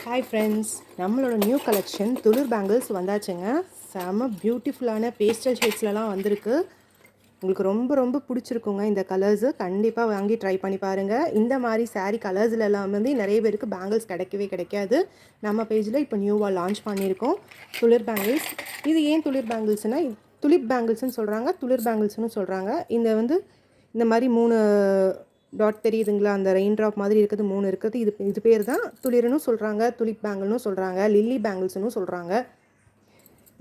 Hi friends, நம்மளோட new collection துளிர் bangles வந்தாச்சுங்க. செம பியூட்டிஃபுல்லான பேஸ்டல் ஷேட்ஸ்லலாம் வந்திருக்கு. உங்களுக்கு ரொம்ப ரொம்ப பிடிச்சிருக்குங்க இந்த கலர்ஸு. கண்டிப்பாக வாங்கி ட்ரை பண்ணி பாருங்கள். இந்த மாதிரி சாரீ கலர்ஸ்லலாம் வந்து நிறைய பேருக்கு பேங்கிள்ஸ் கிடைக்கவே கிடைக்காது. நம்ம பேஜில் இப்போ நியூவாக லான்ச் பண்ணியிருக்கோம் துளிர் பேங்கிள்ஸ். இது ஏன் துளிர் பேங்கிள்ஸ்னால் துளிப் பேங்கிள்ஸ்னு சொல்கிறாங்க, துளிர் பேங்கிள்ஸ்னு சொல்கிறாங்க. இந்த மாதிரி 3 டாட் தெரியுதுங்களா, அந்த ரெயின் ட்ராப் மாதிரி இருக்குது 3 இருக்குது. இது பேர் தான் துளிர்னு சொல்கிறாங்க, துலிப் பேங்கிள்னு சொல்கிறாங்க, லில்லி பேங்கிள்ஸ்னு சொல்கிறாங்க.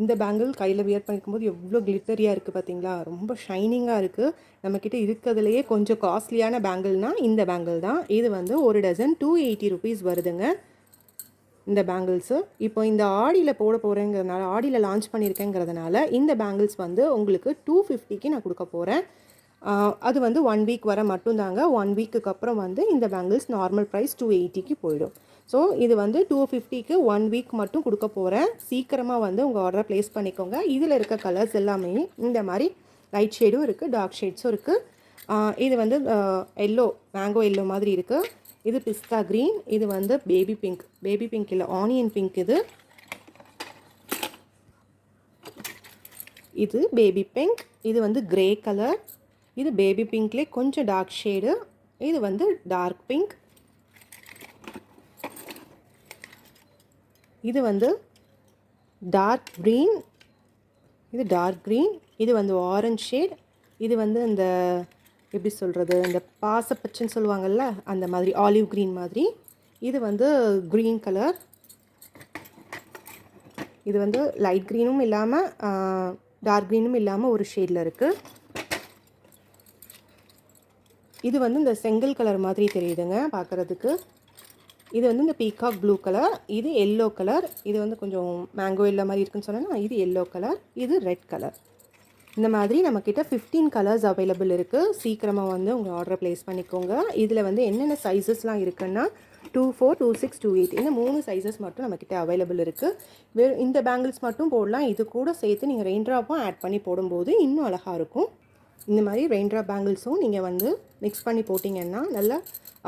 இந்த பேங்கிள் கையில் வியர் பண்ணிக்கும்போது எவ்வளோ கிளிட்டரியாக இருக்குது பார்த்தீங்களா, ரொம்ப ஷைனிங்காக இருக்குது. நம்மக்கிட்ட இருக்கிறதுலையே கொஞ்சம் காஸ்ட்லியான பேங்கிள்னால் இந்த பேங்கிள் தான். இது வந்து ஒரு டசன் 280 ருபீஸ் வருதுங்க இந்த பேங்கிள்ஸு. இப்போ இந்த ஆடியில் போட போகிறேங்கிறதுனால, ஆடியில் லான்ச் பண்ணியிருக்கேங்கிறதுனால இந்த பேங்கிள்ஸ் வந்து உங்களுக்கு 250க்கு நான் கொடுக்க போகிறேன். அது வந்து 1 வீக் வர மட்டும்தாங்க. 1 வீக்குக்கு அப்புறம் வந்து இந்த பேங்கிள்ஸ் நார்மல் ப்ரைஸ் 280க்கு போயிடும். ஸோ இது வந்து 250க்கு 1 வீக் மட்டும் கொடுக்க போகிறேன். சீக்கிரமாக வந்து உங்கள் ஆர்டரை ப்ளேஸ் பண்ணிக்கோங்க. இதில் இருக்க கலர்ஸ் எல்லாமே இந்த மாதிரி லைட் ஷேடும் இருக்குது, டார்க் ஷேட்ஸும் இருக்குது. இது வந்து எல்லோ, மேங்கோ எல்லோ மாதிரி இருக்குது. இது பிஸ்தா க்ரீன், இது வந்து பேபி பிங்க் இல்லை ஆனியன் பிங்க். இது பேபி பிங்க், இது வந்து கிரே கலர், இது பேபி பிங்க்லேயே கொஞ்சம் டார்க் ஷேடு, இது வந்து டார்க் பிங்க், இது வந்து டார்க் க்ரீன், இது டார்க் க்ரீன், இது வந்து ஆரஞ்ச் ஷேட், இது வந்து இந்த எப்படி சொல்கிறது, இந்த பாசப்பச்சைன்னு சொல்லுவாங்கள்ல அந்த மாதிரி ஆலிவ் க்ரீன் மாதிரி, இது வந்து க்ரீன் கலர், இது வந்து லைட் க்ரீனும் இல்லாமல் டார்க் க்ரீனும் இல்லாமல் ஒரு ஷேடில் இருக்குது. இது வந்து இந்த செங்கல் கலர் மாதிரி தெரியுதுங்க பார்க்குறதுக்கு. இது வந்து இந்த பீகாக் ப்ளூ கலர், இது எல்லோ கலர், இது வந்து கொஞ்சம் மேங்கோ எல்லோ மாதிரி இருக்குன்னு சொன்னேன்னா இது எல்லோ கலர், இது ரெட் கலர். இந்த மாதிரி நம்மக்கிட்ட 15 கலர்ஸ் அவைலபிள் இருக்குது. சீக்கிரமாக வந்து உங்கள் ஆர்டரை ப்ளேஸ் பண்ணிக்கோங்க. இதில் வந்து என்னென்ன சைஸஸ்லாம் இருக்குன்னா 24, 26, 28 இந்த 3 சைஸஸ் மட்டும் நம்மக்கிட்ட அவைலபிள் இருக்குது. இந்த பேங்கிள்ஸ் மட்டும் போடலாம். இது கூட சேர்த்து நீங்கள் ரெயின் ட்ராப்பும் ஆட் பண்ணி போடும்போது இன்னும் அழகாக இருக்கும். இந்த மாதிரி ரெயின் ட்ராப் பேங்கிள்ஸும் நீங்கள் வந்து மிக்ஸ் பண்ணி போட்டிங்கன்னா நல்லா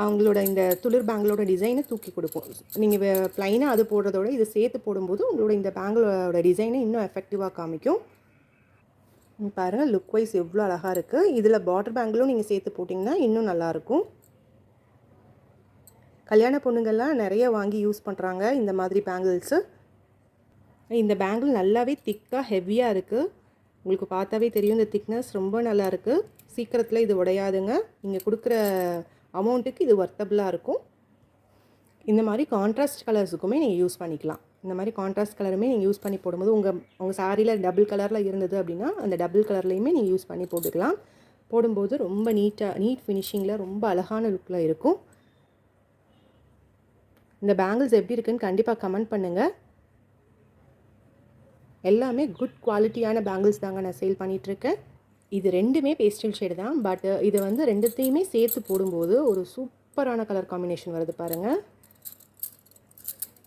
அவங்களோட இந்த துளிர் பேங்கிளோட டிசைனை தூக்கி கொடுப்போம். நீங்கள் ப்ளைனாக அது போடுறதோட இது சேர்த்து போடும்போது உங்களோட இந்த பேங்கிளோட டிசைனை இன்னும் எஃபெக்டிவாக காமிக்கும். பாருங்கள், லுக் வைஸ் எவ்வளோ அழகாக இருக்குது. இதில் பார்டர் பேங்கிளும் நீங்கள் சேர்த்து போட்டிங்கன்னா இன்னும் நல்லாயிருக்கும். கல்யாண பொண்ணுங்கள்லாம் நிறைய வாங்கி யூஸ் பண்ணுறாங்க இந்த மாதிரி பேங்கிள்ஸு. இந்த பேங்கிள் நல்லாவே திக்காக ஹெவியாக இருக்குது. உங்களுக்கு பார்த்தாவே தெரியும், இந்த திக்னஸ் ரொம்ப நல்லா இருக்குது. சீக்கிரத்தில் இது உடையாதுங்க. நீங்கள் கொடுக்குற அமௌண்ட்டுக்கு இது ஒர்த்தபுளாக இருக்கும். இந்த மாதிரி கான்ட்ராஸ்ட் கலர்ஸுக்குமே நீங்கள் யூஸ் பண்ணிக்கலாம். இந்த மாதிரி கான்ட்ராஸ்ட் கலருமே நீங்கள் யூஸ் பண்ணி போடும்போது உங்கள் சாரியில் டபுள் கலரில் இருந்தது அப்படின்னா அந்த டபுள் கலர்லேயுமே நீங்கள் யூஸ் பண்ணி போட்டுக்கலாம். போடும்போது ரொம்ப நீட் ஃபினிஷிங்கில் ரொம்ப அழகான லுக்கில் இருக்கும். இந்த பேங்கிள்ஸ் எப்படி இருக்குன்னு கண்டிப்பாக கமெண்ட் பண்ணுங்கள். எல்லாமே குட் குவாலிட்டியான பேங்கிள்ஸ் தாங்க நான் சேல் பண்ணிகிட்ருக்கேன். இது ரெண்டுமே பேஸ்டல் ஷேடு தான். பட் இது வந்து ரெண்டுத்தையுமே சேர்த்து போடும்போது ஒரு சூப்பரான கலர் காம்பினேஷன் வருது பாருங்கள்.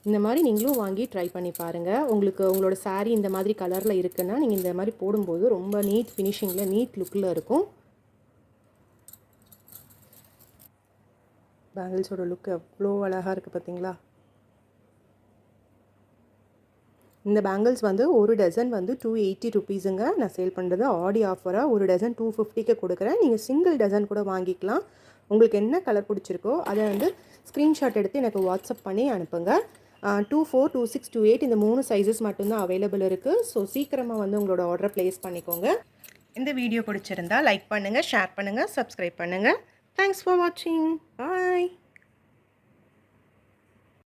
இந்த மாதிரி நீங்களும் வாங்கி ட்ரை பண்ணி பாருங்கள். உங்களோட சாரீ இந்த மாதிரி கலரில் இருக்குன்னா நீங்கள் இந்த மாதிரி போடும்போது ரொம்ப நீட் ஃபினிஷிங்கில் நீட் லுக்கில் இருக்கும். பேங்கிள்ஸோட லுக் எவ்வளோ அழகாக இருக்குது பார்த்தீங்களா. இந்த பேங்கிள்ஸ் வந்து ஒரு டசன் வந்து 280 ருபீஸுங்க நான் சேல் பண்ணுறது. ஆடி ஆஃபராக ஒரு டசன் 250க்கு கொடுக்குறேன். நீங்கள் சிங்கிள் டசன் கூட வாங்கிக்கலாம். உங்களுக்கு என்ன கலர் பிடிச்சிருக்கோ அதை வந்து ஸ்க்ரீன்ஷாட் எடுத்து எனக்கு வாட்ஸ்அப் பண்ணி அனுப்புங்க. 24, 26, 28 இந்த 3 சைஸஸ் மட்டும்தான் அவைலபிள் இருக்குது. ஸோ சீக்கிரமாக வந்து உங்களோட ஆர்டரை ப்ளேஸ் பண்ணிக்கோங்க. இந்த வீடியோ பிடிச்சிருந்தா லைக் பண்ணுங்கள், ஷேர் பண்ணுங்கள், சப்ஸ்கிரைப் பண்ணுங்கள். தேங்க்ஸ் ஃபார் வாட்சிங். பாய்.